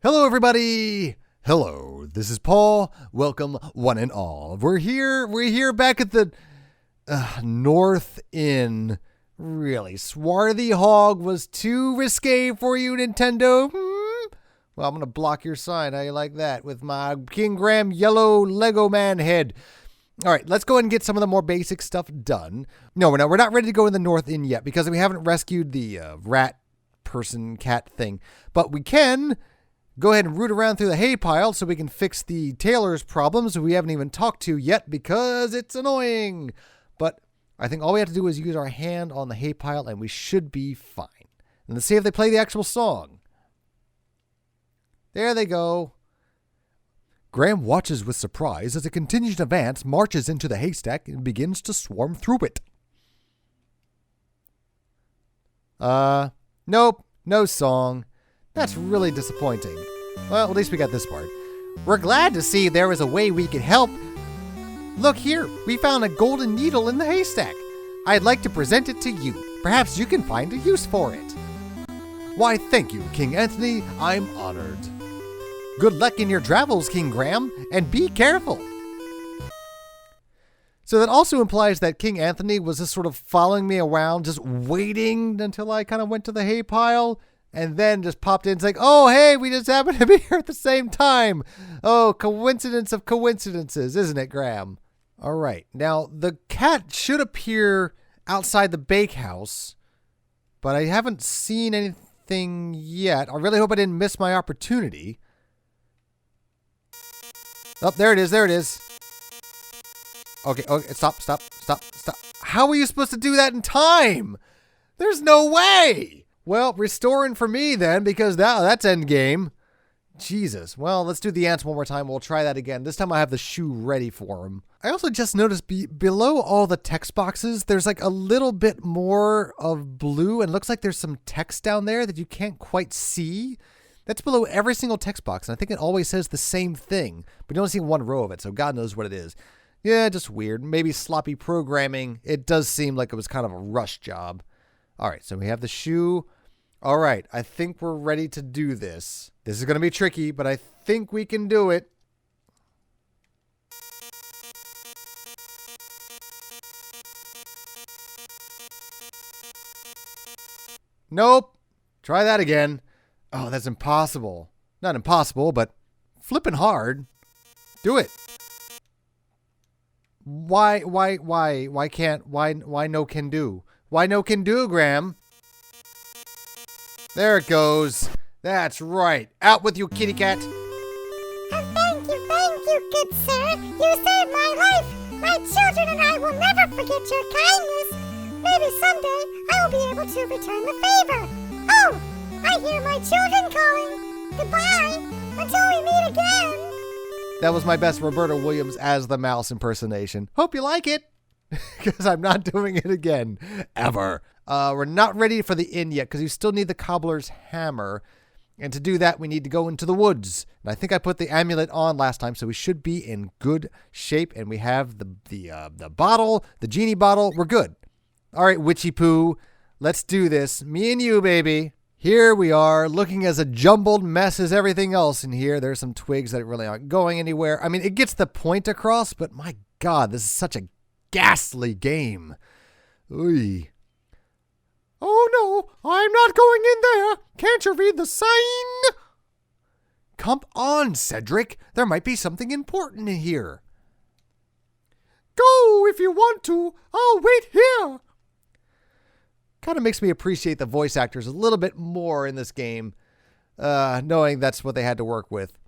Hello, everybody. Hello, this is Paul. Welcome, one and all. We're here back at the North Inn. Really, Swarthy Hog was too risque for you, Nintendo. Well, I'm going to block your sign. How you like that? With my King Graham yellow Lego man head. All right, let's go ahead and get some of the more basic stuff done. No, we're not ready to go in the North Inn yet because we haven't rescued the rat person cat thing. But we can go ahead and root around through the hay pile so we can fix the tailor's problems who we haven't even talked to yet because it's annoying. But I think all we have to do is use our hand on the hay pile and we should be fine. And let's see if they play the actual song. There they go. Graham watches with surprise as a contingent of ants marches into the haystack and begins to swarm through it. Nope, no song. That's really disappointing. Well, at least we got this part. We're glad to see there is a way we can help. Look here, we found a golden needle in the haystack. I'd like to present it to you. Perhaps you can find a use for it. Why, thank you, King Anthony. I'm honored. Good luck in your travels, King Graham, and be careful. So that also implies that King Anthony was just sort of following me around, just waiting until I kind of went to the hay pile. And then just popped in. It's like, oh, hey, we just happened to be here at the same time. Oh, coincidence of coincidences, isn't it, Graham? All right. Now, the cat should appear outside the bakehouse, but I haven't seen anything yet. I really hope I didn't miss my opportunity. Oh, there it is. There it is. Okay, stop. How are you supposed to do that in time? There's no way. Well, restoring for me then, because that's endgame. Jesus. Well, let's do the ants one more time. We'll try that again. This time I have the shoe ready for him. I also just noticed below all the text boxes, there's like a little bit more of blue, and it looks like there's some text down there that you can't quite see. That's below every single text box, and I think it always says the same thing, but you only see one row of it, so God knows what it is. Yeah, just weird. Maybe sloppy programming. It does seem like it was kind of a rush job. All right, so we have the shoe. All right, I think we're ready to do this. This is going to be tricky, but I think we can do it. Nope. Try that again. Oh, that's impossible. Not impossible, but flipping hard. Do it. Why no can do? Why no can do, Graham? There it goes. That's right. Out with you, kitty cat. Thank you, good sir. You saved my life. My children and I will never forget your kindness. Maybe someday I will be able to return the favor. Oh, I hear my children calling. Goodbye. Until we meet again. That was my best Roberta Williams as the mouse impersonation. Hope you like it. Because I'm not doing it again. Ever. We're not ready for the inn yet because you still need the cobbler's hammer. And to do that, we need to go into the woods. And I think I put the amulet on last time, so we should be in good shape. And we have the bottle, the genie bottle. We're good. All right, Witchy Poo, let's do this. Me and you, baby. Here we are, looking as a jumbled mess as everything else in here. There's some twigs that really aren't going anywhere. I mean, it gets the point across, but my God, this is such a ghastly game. Oy. Oh no, I'm not going in there. Can't you read the sign? Come on, Cedric. There might be something important in here. Go if you want to. I'll wait here. Kind of makes me appreciate the voice actors a little bit more in this game, knowing that's what they had to work with.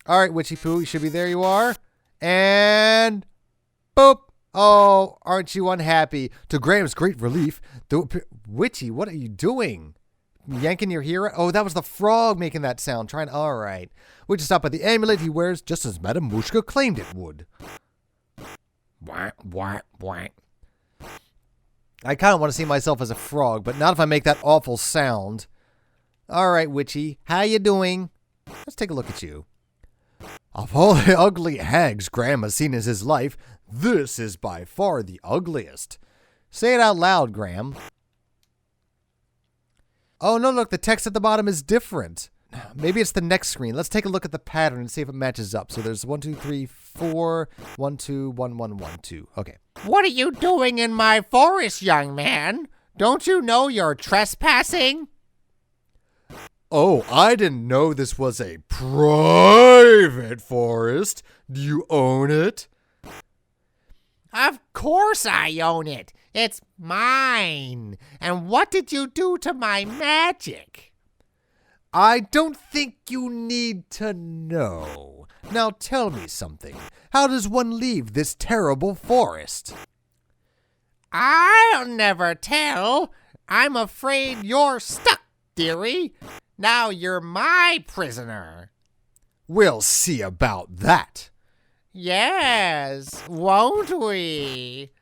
All right, Witchy Poo, you should be there. You are. And boop. Oh, aren't you unhappy? To Graham's great relief, Witchy, what are you doing? Yanking your hair? Oh, that was the frog making that sound. All right. We just stop at the amulet he wears just as Madame Mushka claimed it would. Whack, whack, whack. I kind of want to see myself as a frog, but not if I make that awful sound. All right, Witchy, how you doing? Let's take a look at you. Of all the ugly hags Graham has seen in his life, this is by far the ugliest. Say it out loud, Graham. Oh, no, look, the text at the bottom is different. Maybe it's the next screen. Let's take a look at the pattern and see if it matches up. So there's 1, 2, 3, 4, 1, 2, 1, 1, 1, 2. Okay. What are you doing in my forest, young man? Don't you know you're trespassing? Oh, I didn't know this was a private forest. Do you own it? Of course I own it. It's mine. And what did you do to my magic? I don't think you need to know. Now tell me something. How does one leave this terrible forest? I'll never tell. I'm afraid you're stuck, dearie. Now you're my prisoner. We'll see about that. Yes, won't we?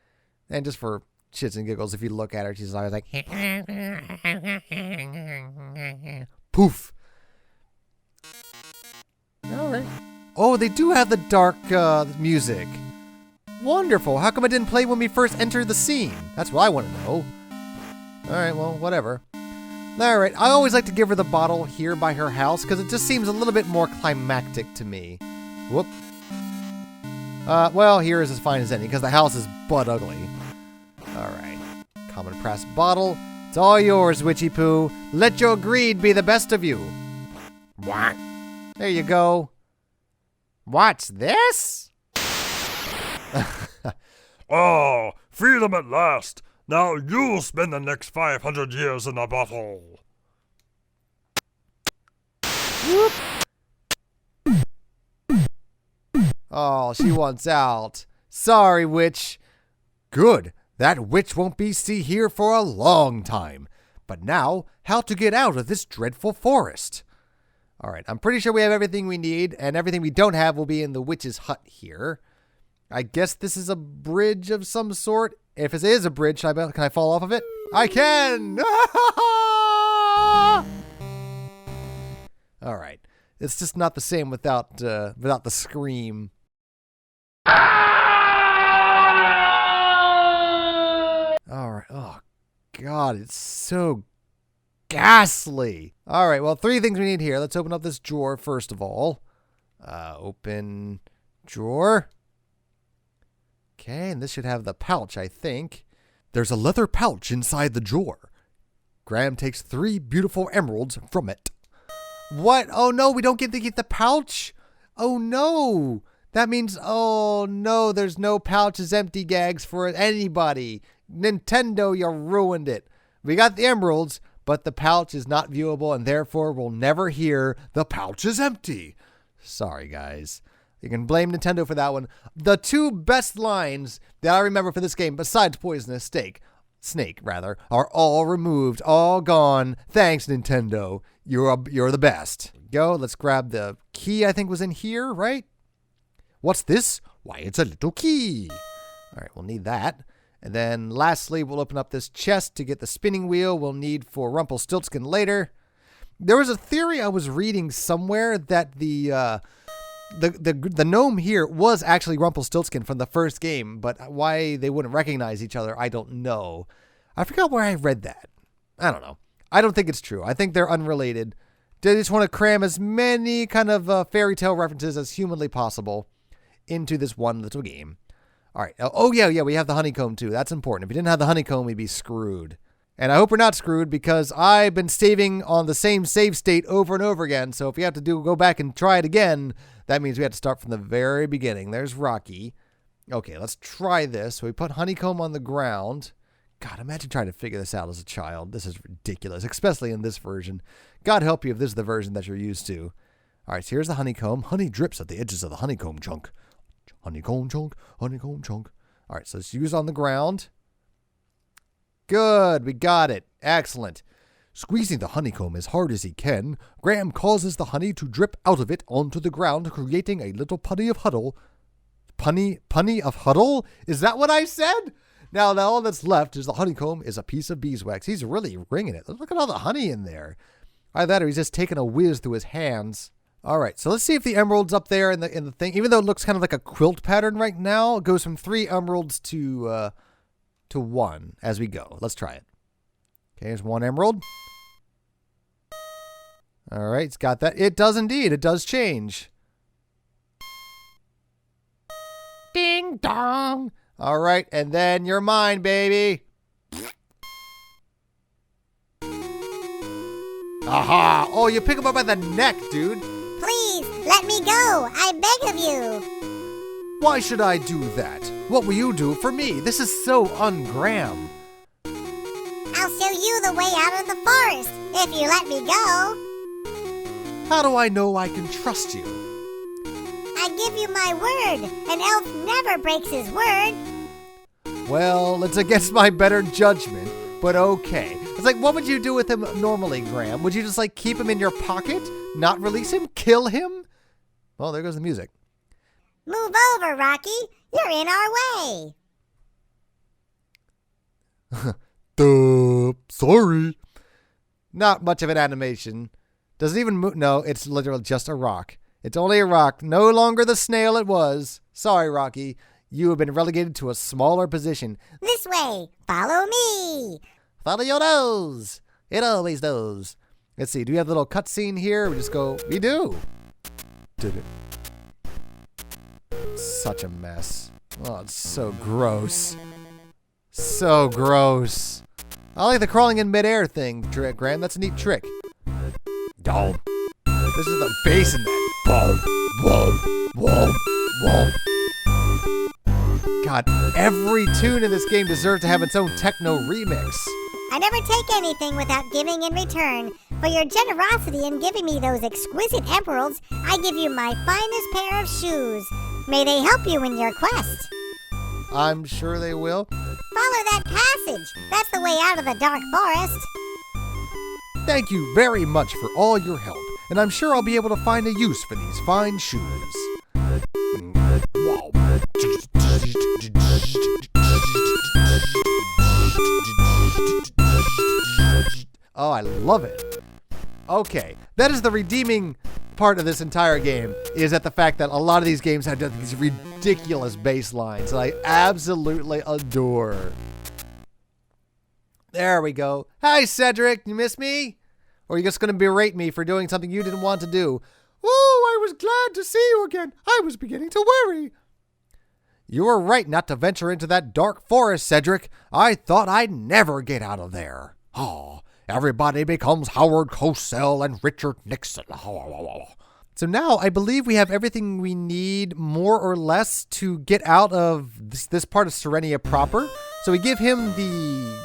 And just for shits and giggles, if you look at her, she's always like, poof. All right. Oh, they do have the dark music. Wonderful. How come it didn't play when we first entered the scene? That's what I want to know. All right, well, whatever. All right, I always like to give her the bottle here by her house because it just seems a little bit more climactic to me. Whoop. Well, here is as fine as any because the house is butt ugly. All right. Common brass bottle. It's all yours, Witchy Poo. Let your greed be the best of you. What? There you go. What's this? Oh, freedom at last. Now you'll spend the next 500 years in a bottle. Whoop. Oh, she wants out. Sorry, witch. Good. That witch won't be here for a long time. But now, how to get out of this dreadful forest? All right, I'm pretty sure we have everything we need, and everything we don't have will be in the witch's hut here. I guess this is a bridge of some sort. If it is a bridge, can I fall off of it? I can! All right. It's just not the same without the scream. All right. Oh, God, it's so ghastly. All right, well, 3 things we need here. Let's open up this drawer first of all. Open drawer. Okay, and this should have the pouch, I think. There's a leather pouch inside the drawer. Graham takes 3 beautiful emeralds from it. What? Oh, no, we don't get to keep the pouch? Oh, no. That means, oh, no, there's no pouches, empty gags for anybody. Nintendo, you ruined it. We got the emeralds, but the pouch is not viewable, and therefore we'll never hear the pouch is empty. Sorry, guys. You can blame Nintendo for that one. The 2 best lines that I remember for this game, besides poisonous snake, are all removed, all gone. Thanks, Nintendo. You're the best. Go. Let's grab the key. I think was in here, right? What's this? Why, it's a little key. All right, we'll need that. And then lastly, we'll open up this chest to get the spinning wheel we'll need for Rumpelstiltskin later. There was a theory I was reading somewhere that the gnome here was actually Rumpelstiltskin from the first game, but why they wouldn't recognize each other, I don't know. I forgot where I read that. I don't know. I don't think it's true. I think they're unrelated. They just want to cram as many kind of fairy tale references as humanly possible into this one little game. All right. Oh, yeah, we have the honeycomb too. That's important. If we didn't have the honeycomb, we'd be screwed. And I hope we're not screwed because I've been saving on the same save state over and over again. So if we have to go back and try it again, that means we have to start from the very beginning. There's Rocky. Okay, let's try this. So we put honeycomb on the ground. God, imagine trying to figure this out as a child. This is ridiculous, especially in this version. God help you if this is the version that you're used to. All right, so here's the honeycomb. Honey drips at the edges of the honeycomb chunk. Honeycomb chunk, honeycomb chunk. All right, so let's use on the ground. Good, we got it. Excellent. Squeezing the honeycomb as hard as he can, Graham causes the honey to drip out of it onto the ground, creating a little punny of huddle. Punny of huddle? Is that what I said? Now all that's left is the honeycomb is a piece of beeswax. He's really wringing it. Look at all the honey in there. Either that or he's just taking a whiz through his hands. All right, so let's see if the emerald's up there in the thing. Even though it looks kind of like a quilt pattern right now, it goes from 3 emeralds to 1 as we go. Let's try it. Okay, here's 1 emerald. All right, it's got that. It does indeed. It does change. Ding dong. All right, and then you're mine, baby. Aha! Oh, you pick him up by the neck, dude. Please, let me go. I beg of you. Why should I do that? What will you do for me? This is so un-Graham. I'll show you the way out of the forest if you let me go. How do I know I can trust you? I give you my word. An elf never breaks his word. Well, it's against my better judgment, but okay. It's like, what would you do with him normally, Graham? Would you just, like, keep him in your pocket? Not release him? Kill him? Well, there goes the music. Move over, Rocky. You're in our way. Sorry. Not much of an animation. Doesn't even move. No, it's literally just a rock. It's only a rock. No longer the snail it was. Sorry, Rocky. You have been relegated to a smaller position. This way. Follow me. Follow your nose. It always knows. Let's see. Do we have a little cutscene here? We just go. We do. Did it. Such a mess. Oh, it's so gross. So gross. I like the crawling in midair thing, Graham. That's a neat trick. Dom. This is the bass in that. God, every tune in this game deserves to have its own techno remix. I never take anything without giving in return. For your generosity in giving me those exquisite emeralds, I give you my finest pair of shoes. May they help you in your quest. I'm sure they will. Follow that passage. That's the way out of the dark forest. Thank you very much for all your help, and I'm sure I'll be able to find a use for these fine shoes. Wow. Oh, I love it. Okay, that is the redeeming part of this entire game, is that the fact that a lot of these games have these ridiculous bass lines that I absolutely adore. There we go. Hi, Cedric. You miss me? Or are you just going to berate me for doing something you didn't want to do? Oh, I was glad to see you again. I was beginning to worry. You were right not to venture into that dark forest, Cedric. I thought I'd never get out of there. Oh, everybody becomes Howard Cosell and Richard Nixon. So now I believe we have everything we need, more or less, to get out of this part of Sorrenti proper. So we give him the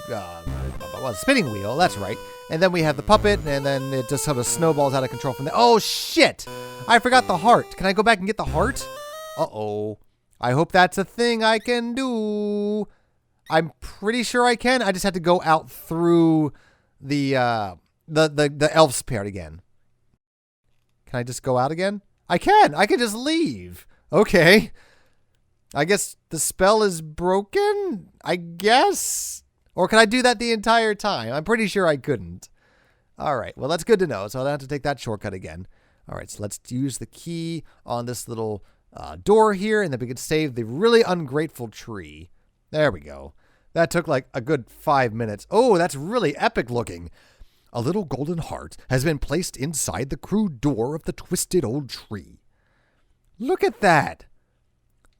spinning wheel, that's right. And then we have the puppet, and then it just sort of snowballs out of control from there. Oh, shit! I forgot the heart. Can I go back and get the heart? Uh-oh. I hope that's a thing I can do. I'm pretty sure I can. I just had to go out through the elf's part again. Can I just go out again? I can. I can just leave. Okay. I guess the spell is broken, I guess? Or can I do that the entire time? I'm pretty sure I couldn't. All right. Well, that's good to know. So I don't have to take that shortcut again. All right. So let's use the key on this little door here, and then we can save the really ungrateful tree. There we go. That took like a good 5 minutes. Oh, that's really epic looking. A little golden heart has been placed inside the crude door of the twisted old tree. Look at that.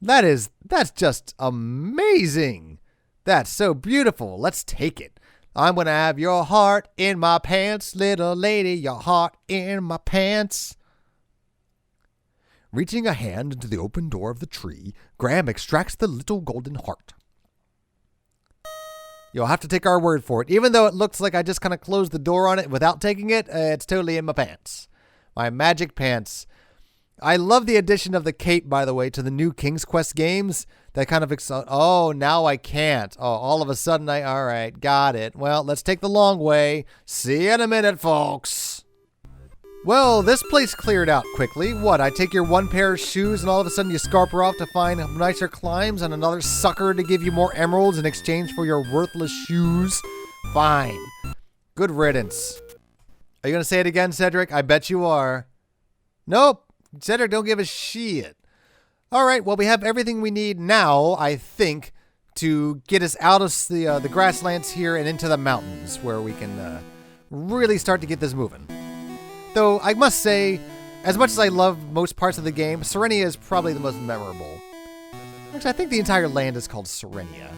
That's just amazing. That's so beautiful. Let's take it. I'm going to have your heart in my pants, little lady, your heart in my pants. Reaching a hand into the open door of the tree, Graham extracts the little golden heart. You'll have to take our word for it. Even though it looks like I just kind of closed the door on it without taking it, it's totally in my pants. My magic pants. I love the addition of the cape, by the way, to the new King's Quest games. That kind of oh, now I can't. Oh, all of a sudden all right, got it. Well, let's take the long way. See you in a minute, folks. Well, this place cleared out quickly. What, I take your one pair of shoes and all of a sudden you scarper off to find nicer climbs and another sucker to give you more emeralds in exchange for your worthless shoes? Fine. Good riddance. Are you going to say it again, Cedric? I bet you are. Nope. Cedric, don't give a shit. All right, well, we have everything we need now, I think, to get us out of the grasslands here and into the mountains where we can really start to get this moving. Though, I must say, as much as I love most parts of the game, Sorrenti is probably the most memorable. Actually, I think the entire land is called Sorrenia.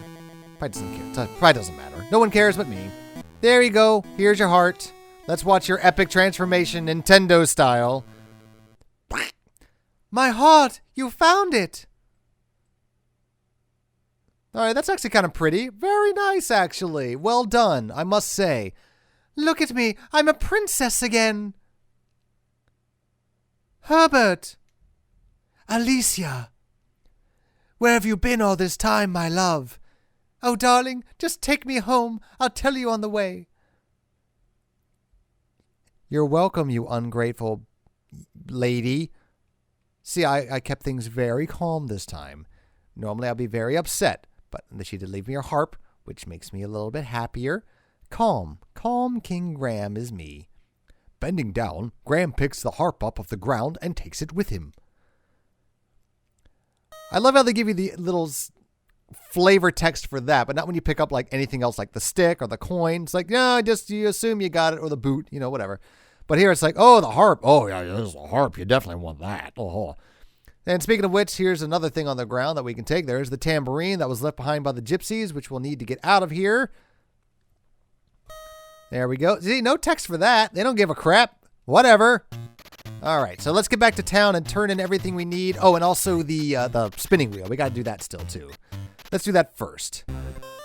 Probably doesn't matter. No one cares but me. There you go. Here's your heart. Let's watch your epic transformation Nintendo style. My heart! You found it! Alright, that's actually kind of pretty. Very nice, actually. Well done, I must say. Look at me. I'm a princess again. Herbert. Alicia. Where have you been all this time, my love? Oh, darling, just take me home. I'll tell you on the way. You're welcome, you ungrateful lady. See, I kept things very calm this time. Normally I'd be very upset, but she did leave me her harp, which makes me a little bit happier. Calm King Graham is me. Bending down, Graham picks the harp up off the ground and takes it with him. I love how they give you the little flavor text for that, but not when you pick up like anything else like the stick or the coin. It's like, yeah, just you assume you got it, or the boot, whatever. But here it's like, oh, the harp. Oh, yeah, there's a harp. You definitely want that. Oh. And speaking of which, here's another thing on the ground that we can take. There's the tambourine that was left behind by the gypsies, which we'll need to get out of here. There we go. See, no text for that. They don't give a crap. Whatever. All right, so let's get back to town and turn in everything we need. Oh, and also the spinning wheel. We got to do that still, too. Let's do that first.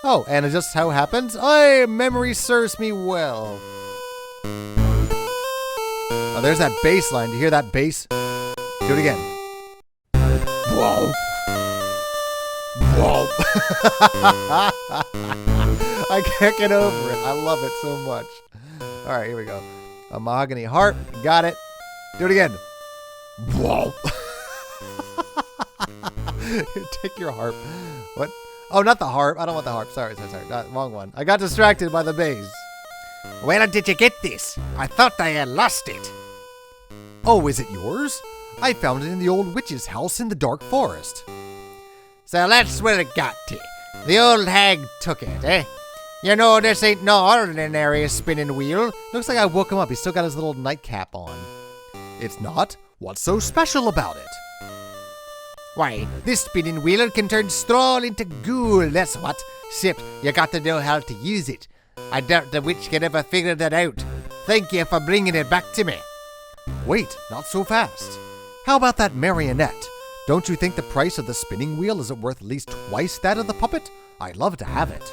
Oh, and it just how happens. Memory serves me well. Oh, there's that bass line. Do you hear that bass? Do it again. Whoa. Whoa. I can't get over it. I love it so much. All right, here we go. A mahogany harp. Got it. Do it again. Whoa. Take your harp. What? Oh, not the harp. I don't want the harp. Sorry. Wrong one. I got distracted by the bass. Where did you get this? I thought I had lost it. Oh, is it yours? I found it in the old witch's house in the dark forest. So that's where it got to. The old hag took it, eh? You know, this ain't no ordinary spinning wheel. Looks like I woke him up. He's still got his little nightcap on. It's not? What's so special about it? Why, this spinning wheel can turn straw into ghoul, that's what. Except you got to know how to use it. I doubt the witch can ever figure that out. Thank you for bringing it back to me. Wait, not so fast. How about that marionette? Don't you think the price of the spinning wheel isn't worth at least twice that of the puppet? I'd love to have it.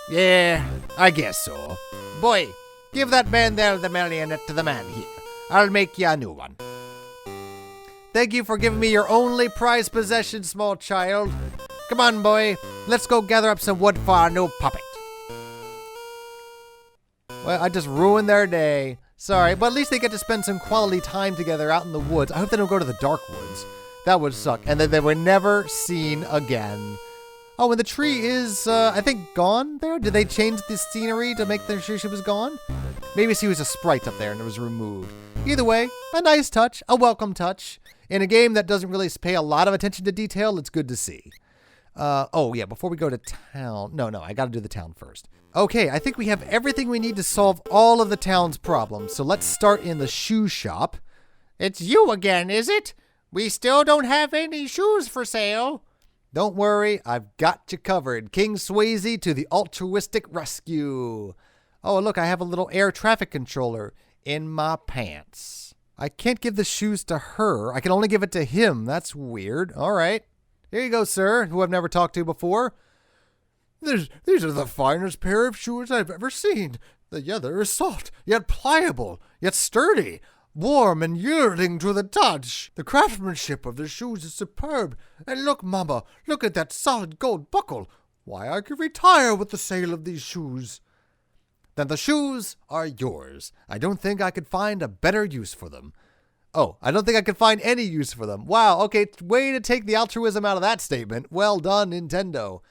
Yeah, I guess so. Boy, give that man there the marionette to the man here. I'll make you a new one. Thank you for giving me your only prized possession, small child. Come on, boy. Let's go gather up some wood for our new puppet. Well, I just ruined their day. Sorry, but at least they get to spend some quality time together out in the woods. I hope they don't go to the dark woods. That would suck. And then they were never seen again. Oh, and the tree is, I think, gone there? Did they change the scenery to make sure she was gone? Maybe she was a sprite up there and it was removed. Either way, a nice touch, a welcome touch. In a game that doesn't really pay a lot of attention to detail, it's good to see. Oh, yeah, before we go to town... No, I gotta do the town first. Okay, I think we have everything we need to solve all of the town's problems. So let's start in the shoe shop. It's you again, is it? We still don't have any shoes for sale. Don't worry, I've got you covered. King Swayze to the altruistic rescue. Oh, look, I have a little air traffic controller in my pants. I can't give the shoes to her. I can only give it to him. That's weird. All right. Here you go, sir, who I've never talked to before. These are the finest pair of shoes I've ever seen. The leather is soft, yet pliable, yet sturdy, warm and yielding to the touch. The craftsmanship of the shoes is superb. And look, Mama, look at that solid gold buckle. Why, I could retire with the sale of these shoes. Then the shoes are yours. I don't think I could find a better use for them. Oh, I don't think I could find any use for them. Wow, okay, way to take the altruism out of that statement. Well done, Nintendo.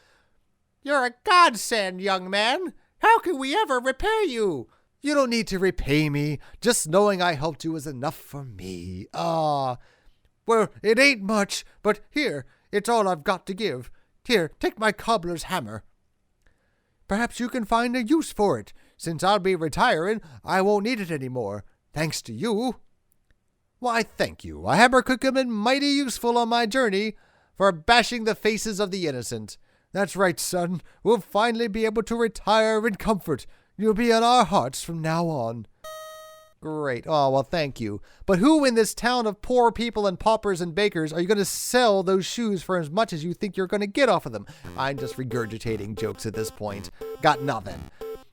You're a godsend, young man. How can we ever repay you? You don't need to repay me. Just knowing I helped you is enough for me. Well, it ain't much, but here, it's all I've got to give. Here, take my cobbler's hammer. Perhaps you can find a use for it. Since I'll be retiring, I won't need it anymore. Thanks to you. Why, thank you. A hammer could come in mighty useful on my journey for bashing the faces of the innocent. That's right, son. We'll finally be able to retire in comfort. You'll be in our hearts from now on. Great. Oh, well, thank you. But who in this town of poor people and paupers and bakers are you going to sell those shoes for as much as you think you're going to get off of them? I'm just regurgitating jokes at this point. Got nothing.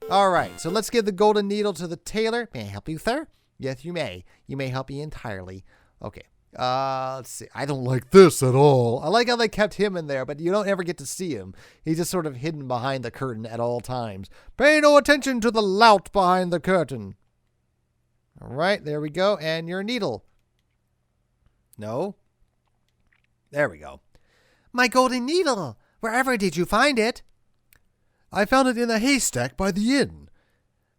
All right, so let's give the golden needle to the tailor. May I help you, sir? Yes, you may. You may help me entirely. Okay. Let's see. I don't like this at all. I like how they kept him in there, but you don't ever get to see him. He's just sort of hidden behind the curtain at all times. Pay no attention to the lout behind the curtain. All right, there we go. And your needle. No. There we go. My golden needle. Wherever did you find it? I found it in a haystack by the inn.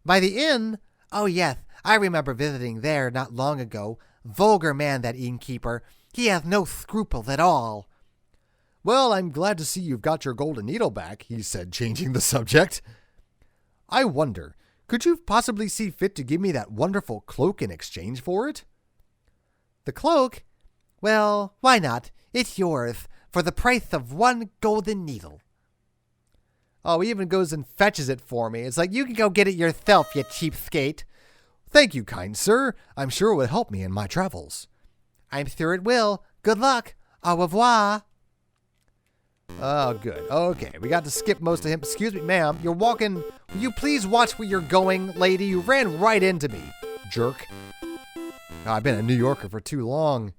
By the inn? Oh, yes. I remember visiting there not long ago. Vulgar man, that innkeeper. He has no scruples at all. Well, I'm glad to see you've got your golden needle back, he said, changing the subject. I wonder, could you possibly see fit to give me that wonderful cloak in exchange for it? The cloak? Well, why not? It's yours, for the price of one golden needle. Oh, he even goes and fetches it for me. It's like, you can go get it yourself, you cheapskate. Thank you, kind sir. I'm sure it will help me in my travels. I'm sure it will. Good luck. Au revoir. Oh, good. Okay, we got to skip most of him. Excuse me, ma'am. You're walking. Will you please watch where you're going, lady? You ran right into me, jerk. Oh, I've been a New Yorker for too long.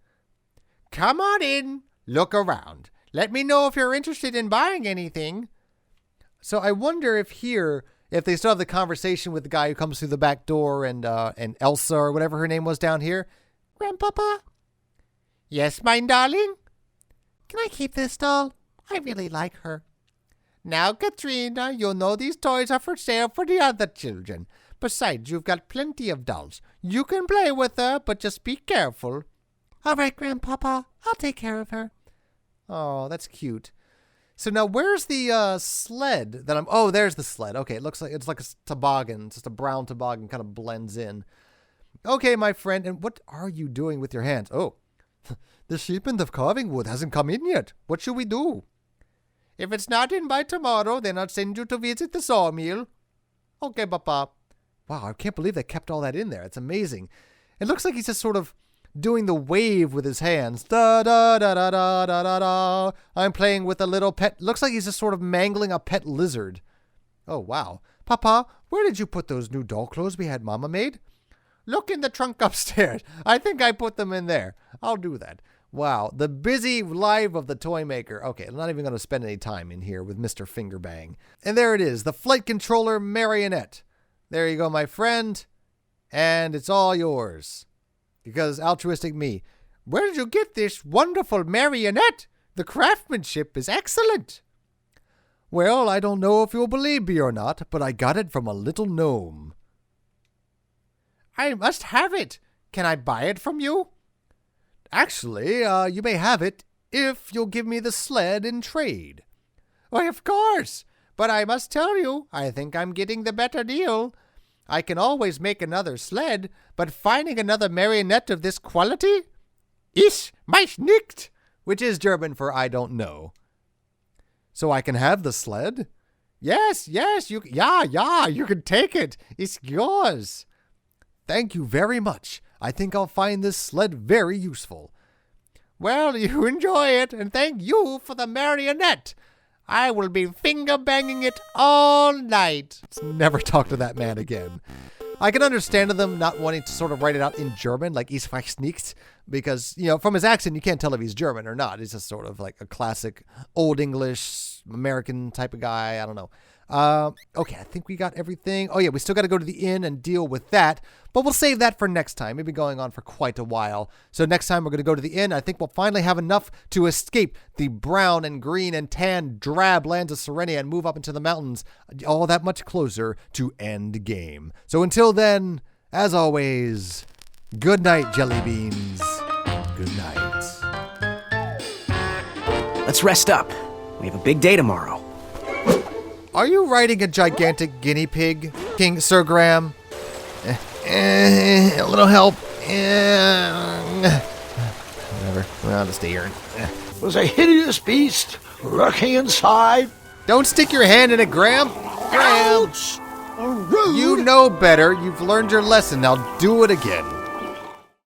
Come on in. Look around. Let me know if you're interested in buying anything. So I wonder if they still have the conversation with the guy who comes through the back door and Elsa or whatever her name was down here. Grandpapa? Yes, my darling? Can I keep this doll? I really like her. Now, Katrina, you know these toys are for sale for the other children. Besides, you've got plenty of dolls. You can play with her, but just be careful. All right, Grandpapa. I'll take care of her. Oh, that's cute. So now where's the sled that I'm... Oh, there's the sled. Okay, it looks like it's like a toboggan. It's just a brown toboggan, kind of blends in. Okay, my friend. And what are you doing with your hands? Oh, the shipment of carving wood hasn't come in yet. What should we do? If it's not in by tomorrow, then I'll send you to visit the sawmill. Okay, Papa. Wow, I can't believe they kept all that in there. It's amazing. It looks like he's just sort of doing the wave with his hands. Da da da da da da da da. I'm playing with a little pet. Looks like he's just sort of mangling a pet lizard. Oh, wow. Papa, where did you put those new doll clothes we had Mama made? Look in the trunk upstairs. I think I put them in there. I'll do that. Wow, the busy life of the toy maker. Okay, I'm not even going to spend any time in here with Mr. Fingerbang. And there it is, the flight controller marionette. There you go, my friend. And it's all yours. Because altruistic me. Where did you get this wonderful marionette? The craftsmanship is excellent. Well, I don't know if you'll believe me or not, but I got it from a little gnome. I must have it. Can I buy it from you? Actually, you may have it if you'll give me the sled in trade. Why, of course. But I must tell you, I think I'm getting the better deal. I can always make another sled, but finding another marionette of this quality? Ich weiß nicht, which is German for I don't know. So I can have the sled? Yes, you can take it. It's yours. Thank you very much. I think I'll find this sled very useful. Well, you enjoy it, and thank you for the marionette. I will be finger-banging it all night. Let's never talk to that man again. I can understand them not wanting to sort of write it out in German, like Ich weiß nicht, because, from his accent, you can't tell if he's German or not. He's just sort of like a classic Old English, American type of guy. I don't know. Okay, I think we got everything. Oh, yeah, we still got to go to the inn and deal with that, but we'll save that for next time. We've been going on for quite a while. So next time we're going to go to the inn. I think we'll finally have enough to escape the brown and green and tan drab lands of Sorrenti and move up into the mountains all that much closer to end game. So until then, as always, good night, jelly beans. Good night. Let's rest up. We have a big day tomorrow. Are you riding a gigantic guinea pig, King Sir Graham? A little help. Whatever. I'll just stay here. Was a hideous beast lurking inside. Don't stick your hand in it, Graham. Graham. Ouch! Rude. You know better. You've learned your lesson. Now do it again.